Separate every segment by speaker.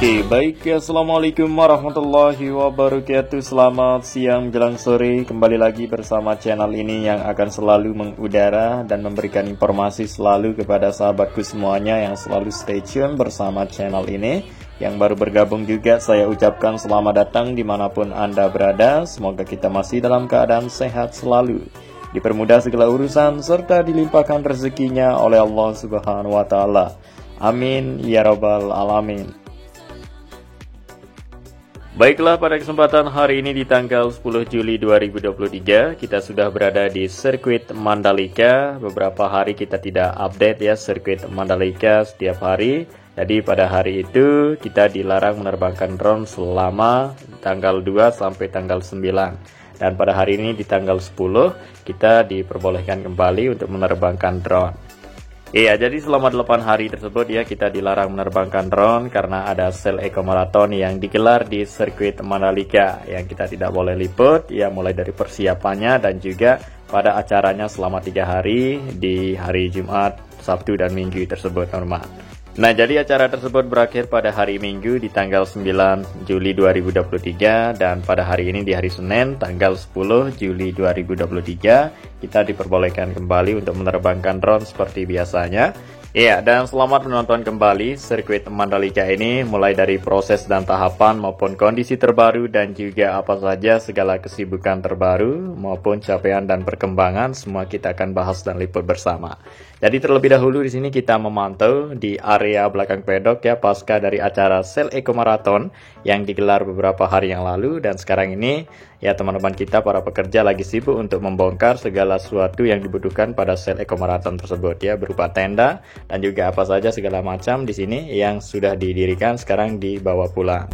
Speaker 1: Oke, baik ya, assalamualaikum warahmatullahi wabarakatuh. Selamat siang menjelang sore. Kembali lagi bersama channel ini yang akan selalu mengudara dan memberikan informasi selalu kepada sahabatku semuanya yang selalu stay tune bersama channel ini. Yang baru bergabung juga saya ucapkan selamat datang dimanapun Anda berada. Semoga kita masih dalam keadaan sehat selalu, dipermudah segala urusan, serta dilimpahkan rezekinya oleh Allah Subhanahu wa Ta'ala. Amin ya Rabbal Alamin. Baiklah, pada kesempatan hari ini di tanggal 10 Juli 2023 kita sudah berada di sirkuit Mandalika. Beberapa hari kita tidak update ya sirkuit Mandalika setiap hari. Jadi pada hari itu kita dilarang menerbangkan drone selama tanggal 2 sampai tanggal 9. Dan pada hari ini di tanggal 10 kita diperbolehkan kembali untuk menerbangkan drone. Iya, jadi selama 8 hari tersebut ya kita dilarang menerbangkan drone karena ada sel Eco Marathon yang digelar di sirkuit Mandalika yang kita tidak boleh liput ya, mulai dari persiapannya dan juga pada acaranya selama 3 hari di hari Jumat, Sabtu dan Minggu tersebut normal. Nah, jadi acara tersebut berakhir pada hari Minggu di tanggal 9 Juli 2023 dan pada hari ini di hari Senin tanggal 10 Juli 2023 kita diperbolehkan kembali untuk menerbangkan drone seperti biasanya. Iya, dan selamat menonton kembali sirkuit Mandalika ini, mulai dari proses dan tahapan maupun kondisi terbaru dan juga apa saja segala kesibukan terbaru maupun capaian dan perkembangan semua kita akan bahas dan liput bersama. Jadi terlebih dahulu di sini kita memantau di area belakang pedok ya pasca dari acara Sel Eco Marathon yang digelar beberapa hari yang lalu, dan sekarang ini ya teman-teman kita para pekerja lagi sibuk untuk membongkar segala sesuatu yang dibutuhkan pada Sel Eco Marathon tersebut ya, berupa tenda dan juga apa saja segala macam di sini yang sudah didirikan sekarang dibawa pulang.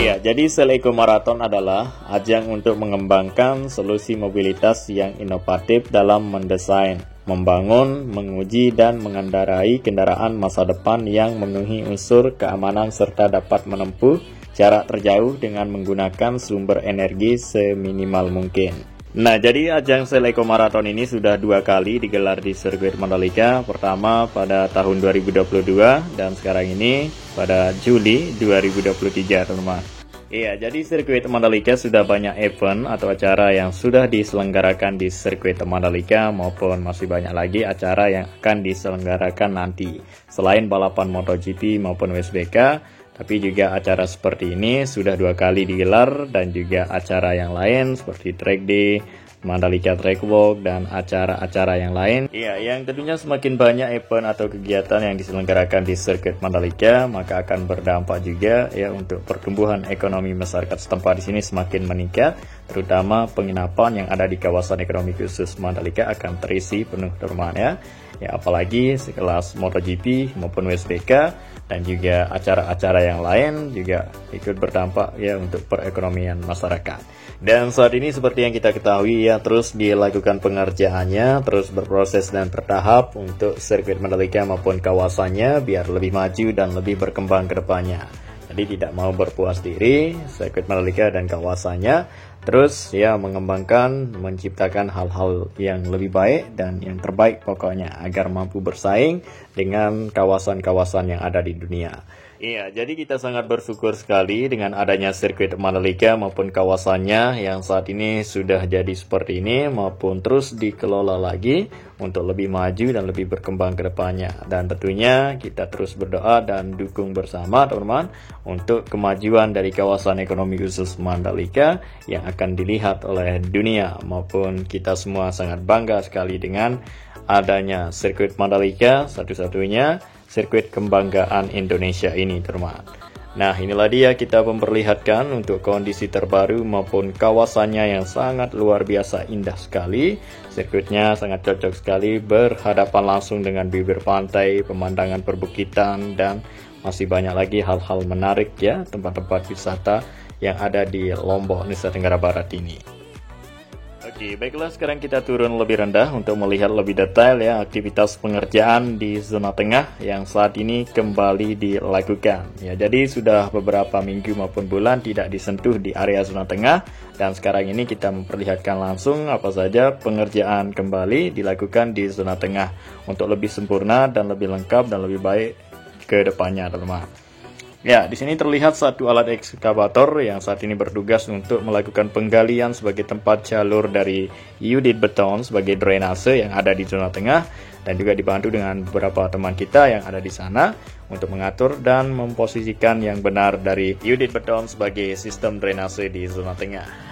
Speaker 1: Iya, jadi Sel Eco Marathon adalah ajang untuk mengembangkan solusi mobilitas yang inovatif dalam mendesain, membangun, menguji, dan mengendarai kendaraan masa depan yang memenuhi unsur keamanan serta dapat menempuh jarak terjauh dengan menggunakan sumber energi seminimal mungkin. Nah, jadi ajang Sel Eco Marathon ini sudah 2 kali digelar di sirkuit Mandalika. Pertama pada tahun 2022 dan sekarang ini pada Juli 2023 teman-teman. Iya, jadi sirkuit Mandalika sudah banyak event atau acara yang sudah diselenggarakan di sirkuit Mandalika maupun masih banyak lagi acara yang akan diselenggarakan nanti. Selain balapan MotoGP maupun WSBK, tapi juga acara seperti ini sudah 2 kali digelar dan juga acara yang lain seperti Track Day, Mandalika Track Walk, dan acara-acara yang lain. Iya, yang tentunya semakin banyak event atau kegiatan yang diselenggarakan di sirkuit Mandalika, maka akan berdampak juga ya untuk pertumbuhan ekonomi masyarakat setempat di sini semakin meningkat, terutama penginapan yang ada di kawasan ekonomi khusus Mandalika akan terisi penuh teman ya. Ya, apalagi sekelas MotoGP maupun WSBK dan juga acara-acara yang lain juga ikut berdampak ya untuk perekonomian masyarakat. Dan saat ini seperti yang kita ketahui ya, terus dilakukan pengerjaannya, terus berproses dan bertahap untuk sirkuit Mandalika maupun kawasannya biar lebih maju dan lebih berkembang ke depannya. Jadi tidak mau berpuas diri sirkuit Mandalika dan kawasannya, terus ya mengembangkan, menciptakan hal-hal yang lebih baik dan yang terbaik pokoknya agar mampu bersaing dengan kawasan-kawasan yang ada di dunia. Iya, jadi kita sangat bersyukur sekali dengan adanya sirkuit Mandalika maupun kawasannya yang saat ini sudah jadi seperti ini maupun terus dikelola lagi untuk lebih maju dan lebih berkembang ke depannya. Dan tentunya kita terus berdoa dan dukung bersama teman-teman untuk kemajuan dari kawasan ekonomi khusus Mandalika yang akan dilihat oleh dunia maupun kita semua sangat bangga sekali dengan adanya sirkuit Mandalika, satu-satunya sirkuit kebanggaan Indonesia ini teman. Nah, inilah dia kita memperlihatkan untuk kondisi terbaru maupun kawasannya yang sangat luar biasa indah sekali. Sirkuitnya sangat cocok sekali berhadapan langsung dengan bibir pantai, pemandangan perbukitan, dan masih banyak lagi hal-hal menarik ya, tempat-tempat wisata yang ada di Lombok, Nusa Tenggara Barat ini. Oke, baiklah, sekarang kita turun lebih rendah untuk melihat lebih detail ya aktivitas pengerjaan di zona tengah yang saat ini kembali dilakukan. Ya, jadi sudah beberapa minggu maupun bulan tidak disentuh di area zona tengah, dan sekarang ini kita memperlihatkan langsung apa saja pengerjaan kembali dilakukan di zona tengah untuk lebih sempurna dan lebih lengkap dan lebih baik ke depannya, teman-teman. Ya, di sini terlihat satu alat ekskavator yang saat ini bertugas untuk melakukan penggalian sebagai tempat jalur dari unit beton sebagai drainase yang ada di zona tengah, dan juga dibantu dengan beberapa teman kita yang ada di sana untuk mengatur dan memposisikan yang benar dari unit beton sebagai sistem drainase di zona tengah.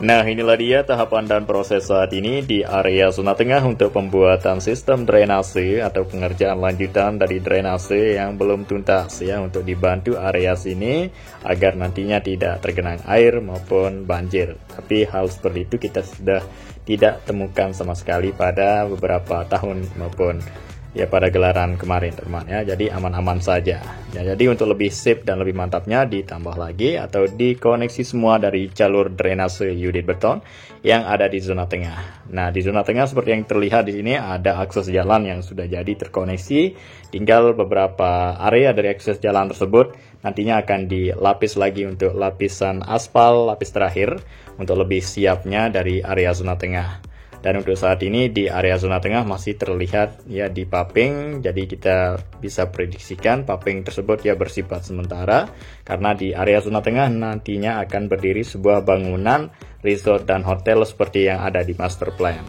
Speaker 1: Nah, inilah dia tahapan dan proses saat ini di area zona tengah untuk pembuatan sistem drainase atau pengerjaan lanjutan dari drainase yang belum tuntas ya, untuk dibantu area sini agar nantinya tidak tergenang air maupun banjir. Tapi hal seperti itu kita sudah tidak temukan sama sekali pada beberapa tahun maupun ya pada gelaran kemarin, teman ya. Jadi aman-aman saja ya. Jadi untuk lebih safe dan lebih mantapnya ditambah lagi atau dikoneksi semua dari jalur drainase unit beton yang ada di zona tengah. Nah, di zona tengah seperti yang terlihat di sini ada akses jalan yang sudah jadi terkoneksi. Tinggal beberapa area dari akses jalan tersebut nantinya akan dilapis lagi untuk lapisan aspal lapis terakhir untuk lebih siapnya dari area zona tengah. Dan untuk saat ini di area zona tengah masih terlihat ya di paving, jadi kita bisa prediksikan paving tersebut ya bersifat sementara, karena di area zona tengah nantinya akan berdiri sebuah bangunan resort dan hotel seperti yang ada di master plan.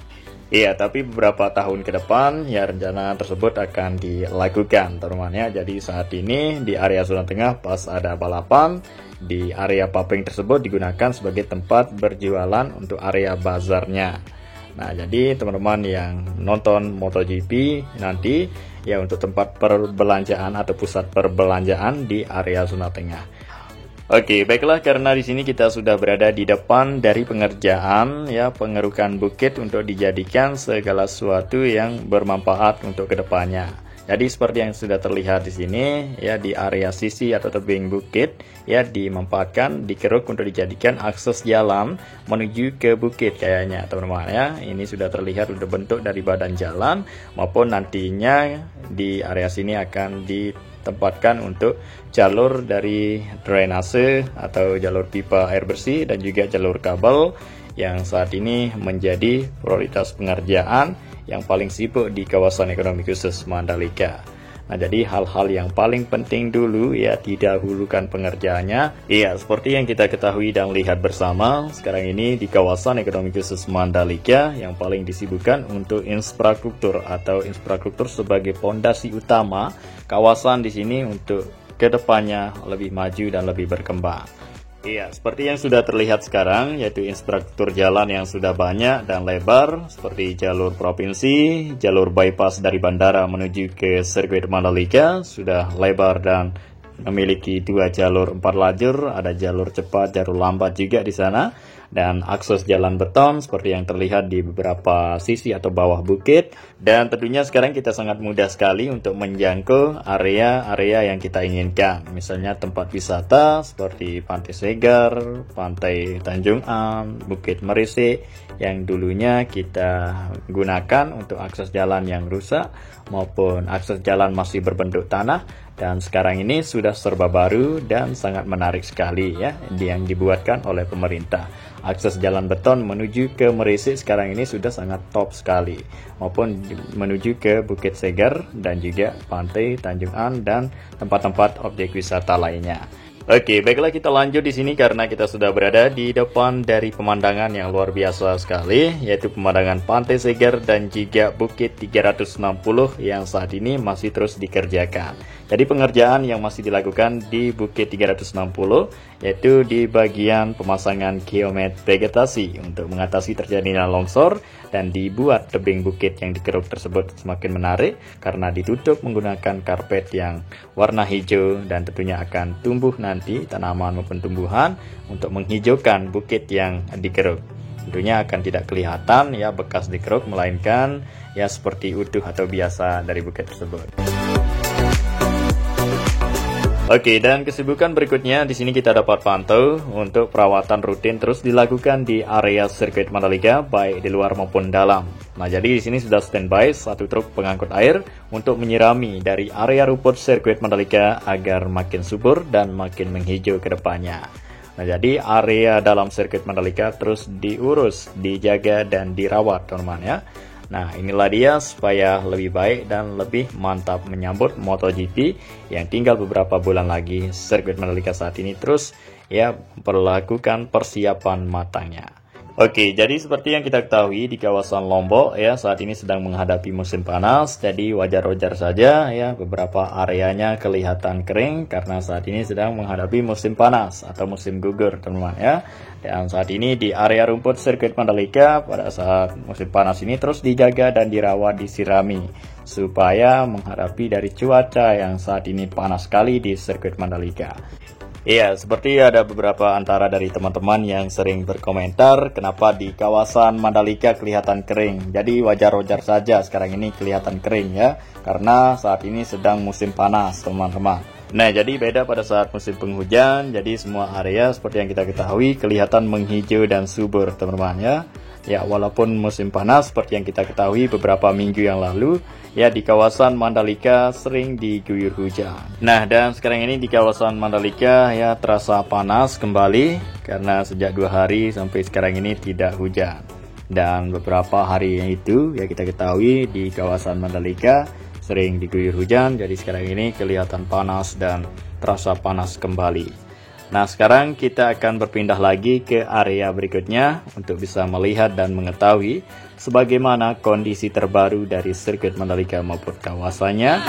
Speaker 1: Iya, tapi beberapa tahun ke depan ya rencana tersebut akan dilakukan, teman-teman ya. Jadi saat ini di area zona tengah pas ada balapan, di area paving tersebut digunakan sebagai tempat berjualan untuk area bazarnya. Nah, jadi teman-teman yang nonton MotoGP nanti ya untuk tempat perbelanjaan atau pusat perbelanjaan di area zona tengah. Oke, baiklah, karena di sini kita sudah berada di depan dari pengerjaan ya pengerukan bukit untuk dijadikan segala sesuatu yang bermanfaat untuk kedepannya. Jadi seperti yang sudah terlihat di sini ya, di area sisi atau tebing bukit ya dimanfaatkan, dikeruk untuk dijadikan akses jalan menuju ke bukit kayaknya, teman-teman ya. Ini sudah terlihat udah bentuk dari badan jalan, maupun nantinya di area sini akan ditempatkan untuk jalur dari drainase atau jalur pipa air bersih dan juga jalur kabel yang saat ini menjadi prioritas pengerjaan yang paling sibuk di kawasan ekonomi khusus Mandalika. Nah, jadi hal-hal yang paling penting dulu ya didahulukan pengerjaannya. Iya, seperti yang kita ketahui dan lihat bersama, sekarang ini di kawasan ekonomi khusus Mandalika yang paling disibukkan untuk infrastruktur atau infrastruktur sebagai fondasi utama kawasan di sini untuk kedepannya lebih maju dan lebih berkembang. Iya, seperti yang sudah terlihat sekarang, yaitu infrastruktur jalan yang sudah banyak dan lebar, seperti jalur provinsi, jalur bypass dari bandara menuju ke sirkuit Mandalika, sudah lebar dan memiliki 2 jalur 4 lajur, ada jalur cepat, jalur lambat juga di sana, dan akses jalan beton seperti yang terlihat di beberapa sisi atau bawah bukit. Dan tentunya sekarang kita sangat mudah sekali untuk menjangkau area-area yang kita inginkan, misalnya tempat wisata seperti Pantai Segar, Pantai Tanjung An, Bukit Merisik yang dulunya kita gunakan untuk akses jalan yang rusak maupun akses jalan masih berbentuk tanah, dan sekarang ini sudah serba baru dan sangat menarik sekali ya yang dibuatkan oleh pemerintah. Akses jalan beton menuju ke Merisik sekarang ini sudah sangat top sekali, maupun menuju ke Bukit Segar dan juga Pantai Tanjung An dan tempat-tempat objek wisata lainnya. Oke, baiklah, kita lanjut di sini karena kita sudah berada di depan dari pemandangan yang luar biasa sekali, yaitu pemandangan Pantai Segar dan juga Bukit 360 yang saat ini masih terus dikerjakan. Jadi pengerjaan yang masih dilakukan di Bukit 360 yaitu di bagian pemasangan geomet vegetasi untuk mengatasi terjadinya longsor, dan dibuat tebing bukit yang dikeruk tersebut semakin menarik karena ditutup menggunakan karpet yang warna hijau, dan tentunya akan tumbuh nanti tanaman maupun tumbuhan untuk menghijaukan bukit yang dikeruk. Tentunya akan tidak kelihatan ya bekas dikeruk, melainkan ya seperti utuh atau biasa dari bukit tersebut. Oke, dan kesibukan berikutnya di sini kita dapat pantau untuk perawatan rutin terus dilakukan di area sirkuit Mandalika baik di luar maupun dalam. Nah, jadi di sini sudah standby satu truk pengangkut air untuk menyirami dari area rumput sirkuit Mandalika agar makin subur dan makin menghijau ke depannya. Nah, jadi area dalam sirkuit Mandalika terus diurus, dijaga dan dirawat, teman-teman ya. Nah, inilah dia supaya lebih baik dan lebih mantap menyambut MotoGP yang tinggal beberapa bulan lagi. Sirkuit Mandalika saat ini terus ya memperlakukan persiapan matangnya. Oke, jadi seperti yang kita ketahui di kawasan Lombok ya saat ini sedang menghadapi musim panas, jadi wajar-wajar saja ya beberapa areanya kelihatan kering karena saat ini sedang menghadapi musim panas atau musim gugur, teman-teman ya. Dan saat ini di area rumput sirkuit Mandalika pada saat musim panas ini terus dijaga dan dirawat, disirami supaya menghadapi dari cuaca yang saat ini panas sekali di sirkuit Mandalika. Iya, seperti ada beberapa antara dari teman-teman yang sering berkomentar kenapa di kawasan Mandalika kelihatan kering. Jadi wajar-wajar saja sekarang ini kelihatan kering ya, karena saat ini sedang musim panas, teman-teman. Nah, jadi beda pada saat musim penghujan, jadi semua area seperti yang kita ketahui kelihatan menghijau dan subur, teman-teman ya. Ya, walaupun musim panas seperti yang kita ketahui beberapa minggu yang lalu, ya di kawasan Mandalika sering diguyur hujan. Nah, dan sekarang ini di kawasan Mandalika ya terasa panas kembali karena sejak 2 hari sampai sekarang ini tidak hujan. Dan beberapa hari itu ya kita ketahui di kawasan Mandalika sering diguyur hujan, jadi sekarang ini kelihatan panas dan terasa panas kembali. Nah, sekarang kita akan berpindah lagi ke area berikutnya untuk bisa melihat dan mengetahui sebagaimana kondisi terbaru dari sirkuit Mandalika maupun kawasannya.